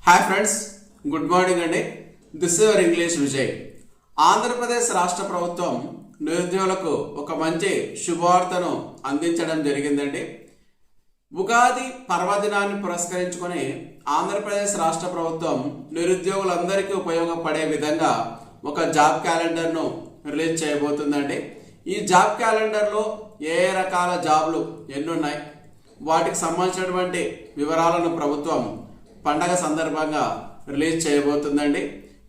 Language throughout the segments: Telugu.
హాయ్ ఫ్రెండ్స్, గుడ్ మార్నింగ్ అండి. This your English Vijay. Andhra Pradesh రాష్ట్ర ప్రభుత్వం నిరుద్యోగులకు ఒక మంచి శుభవార్తను అందించడం జరిగిందండి. ఉగాది పర్వదినాన్ని పురస్కరించుకొని ఆంధ్రప్రదేశ్ రాష్ట్ర ప్రభుత్వం నిరుద్యోగులందరికీ ఉపయోగపడే విధంగా ఒక జాబ్ క్యాలెండర్ను రిలీజ్ చేయబోతుందండి. ఈ జాబ్ క్యాలెండర్లో ఏ రకాల జాబ్లు ఎన్నున్నాయి, వాటికి సంబంధించినటువంటి వివరాలను ప్రభుత్వం పండగ సందర్భంగా రిలీజ్ చేయబోతుందండి.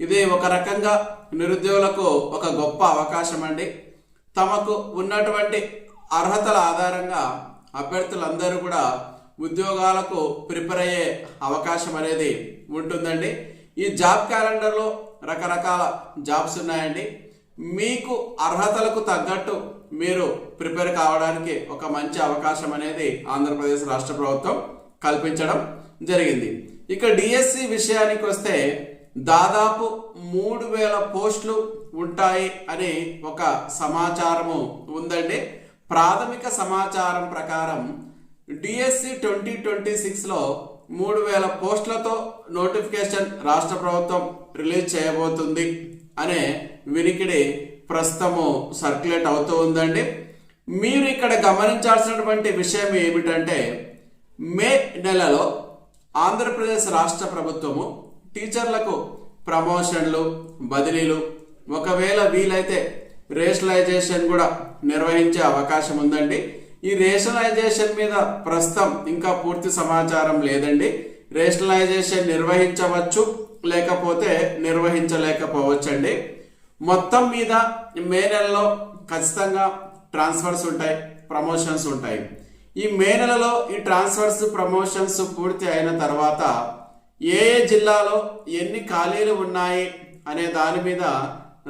ఇది ఒక రకంగా నిరుద్యోగులకు ఒక గొప్ప అవకాశం అండి. తమకు ఉన్నటువంటి అర్హతల ఆధారంగా అభ్యర్థులందరూ కూడా ఉద్యోగాలకు ప్రిపేర్ అయ్యే అవకాశం అనేది ఉంటుందండి. ఈ జాబ్ క్యాలెండర్లో రకరకాల జాబ్స్ ఉన్నాయండి. మీకు అర్హతలకు తగ్గట్టు మీరు ప్రిపేర్ కావడానికి ఒక మంచి అవకాశం అనేది ఆంధ్రప్రదేశ్ రాష్ట్ర ప్రభుత్వం కల్పించడం జరిగింది. ఇక డిఎస్సి విషయానికి వస్తే దాదాపు 3000 పోస్టులు ఉంటాయి అని ఒక సమాచారము ఉందండి. ప్రాథమిక సమాచారం ప్రకారం డిఎస్సి 2026లో 3000 పోస్టులతో నోటిఫికేషన్ రాష్ట్ర ప్రభుత్వం రిలీజ్ చేయబోతుంది అనే వినికిడి ప్రస్తుతము సర్క్యులేట్ అవుతూ ఉందండి. మీరు ఇక్కడ గమనించాల్సినటువంటి విషయం ఏమిటంటే, మే నెలలో ఆంధ్రప్రదేశ్ రాష్ట్ర ప్రభుత్వము టీచర్లకు ప్రమోషన్లు, బదిలీలు, ఒకవేళ వీలైతే రేషనలైజేషన్ కూడా నిర్వహించే అవకాశం ఉందండి. ఈ రేషనలైజేషన్ మీద ప్రస్తుతం ఇంకా పూర్తి సమాచారం లేదండి. రేషనలైజేషన్ నిర్వహించవచ్చు, లేకపోతే నిర్వహించలేకపోవచ్చండి. మొత్తం మీద మే నెలలో ఖచ్చితంగా ట్రాన్స్ఫర్స్ ఉంటాయి, ప్రమోషన్స్ ఉంటాయి. ఈ మే నెలలో ఈ ట్రాన్స్ఫర్స్, ప్రమోషన్స్ పూర్తి అయిన తర్వాత ఏ జిల్లాలో ఎన్ని ఖాళీలు ఉన్నాయి అనే దాని మీద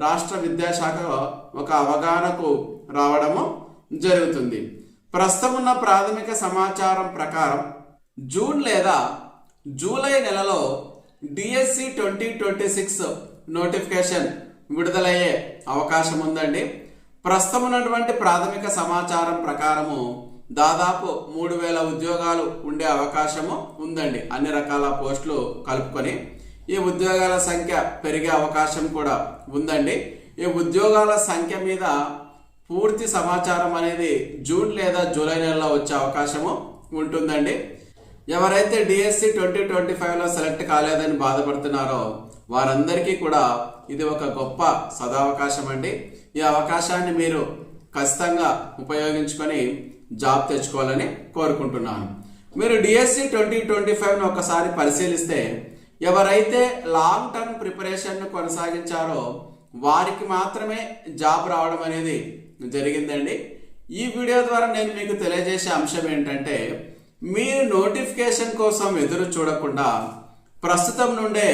రాష్ట్ర విద్యాశాఖ ఒక అవగాహనకు రావడము జరుగుతుంది. ప్రస్తుతం ఉన్న ప్రాథమిక సమాచారం ప్రకారం జూన్ లేదా జూలై నెలలో డిఎస్సి 2026 నోటిఫికేషన్ విడుదలయ్యే అవకాశం ఉందండి. ప్రస్తుతం ఉన్నటువంటి ప్రాథమిక సమాచారం ప్రకారము దాదాపు 3000 ఉద్యోగాలు ఉండే అవకాశము ఉందండి. అన్ని రకాల పోస్టులు కలుపుకొని ఈ ఉద్యోగాల సంఖ్య పెరిగే అవకాశం కూడా ఉందండి. ఈ ఉద్యోగాల సంఖ్య మీద పూర్తి సమాచారం అనేది జూన్ లేదా జూలై నెలలో వచ్చే అవకాశము ఉంటుందండి. ఎవరైతే డిఎస్సి 2025లో సెలెక్ట్ కాలేదని బాధపడుతున్నారో వారందరికీ కూడా ఇది ఒక గొప్ప సదావకాశం అండి. ఈ అవకాశాన్ని మీరు ఖచ్చితంగా ఉపయోగించుకొని జాబ్ తెచ్చుకోవాలని కోరుకుంటున్నాను. మీరు డిఎస్సి 2025ను ఒకసారి పరిశీలిస్తే ఎవరైతే లాంగ్ టర్మ్ ప్రిపరేషన్ను కొనసాగించారో వారికి మాత్రమే జాబ్ రావడం అనేది జరిగిందండి. ఈ వీడియో ద్వారా నేను మీకు తెలియజేసే అంశం ఏంటంటే, మీరు నోటిఫికేషన్ కోసం ఎదురు చూడకుండా ప్రస్తుతం నుండే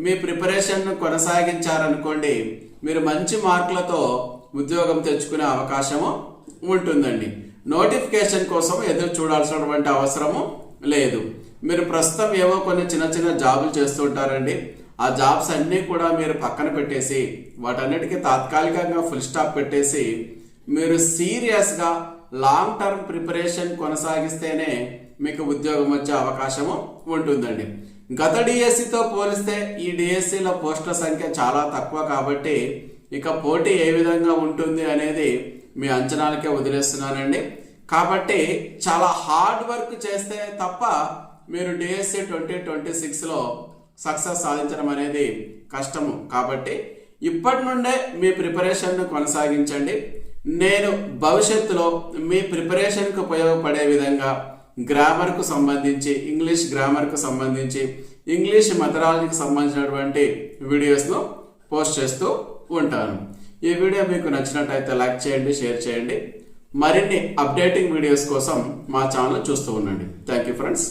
మీ ప్రిపరేషన్ను కొనసాగించారనుకోండి, మీరు మంచి మార్కులతో ఉద్యోగం తెచ్చుకునే అవకాశము ఉంటుందండి. నోటిఫికేషన్ కోసం ఎదురు చూడాల్సినటువంటి అవసరము లేదు. మీరు ప్రస్తుతం ఏవో కొన్ని చిన్న చిన్న జాబులు చేస్తూ ఉంటారండి. ఆ జాబ్స్ అన్నీ కూడా మీరు పక్కన పెట్టేసి వాటన్నిటికీ తాత్కాలికంగా ఫుల్ స్టాప్ పెట్టేసి మీరు సీరియస్గా లాంగ్ టర్మ్ ప్రిపరేషన్ కొనసాగిస్తేనే మీకు ఉద్యోగం వచ్చే అవకాశము ఉంటుందండి. గత డిఎస్సితో పోలిస్తే ఈ డిఎస్సిలో పోస్టుల సంఖ్య చాలా తక్కువ కాబట్టి ఇక పోటీ ఏ విధంగా ఉంటుంది అనేది మీ అంచనాలకే వదిలేస్తున్నానండి. కాబట్టి చాలా హార్డ్ వర్క్ చేస్తే తప్ప మీరు డిఎస్సి 2026లో సక్సెస్ సాధించడం అనేది కష్టము. కాబట్టి ఇప్పటి నుండే మీ ప్రిపరేషన్ను కొనసాగించండి. నేను భవిష్యత్తులో మీ ప్రిపరేషన్కు ఉపయోగపడే విధంగా గ్రామర్కు సంబంధించి, ఇంగ్లీష్ గ్రామర్కు సంబంధించి, ఇంగ్లీష్ మెథడాలజీకి సంబంధించినటువంటి వీడియోస్ను పోస్ట్ చేస్తూ ఉంటాను. ఈ వీడియో మీకు నచ్చినట్టయితే లైక్ చేయండి, షేర్ చేయండి. మరిన్ని అప్డేటింగ్ వీడియోస్ కోసం మా ఛానల్ చూస్తూ ఉండండి. Thank you friends.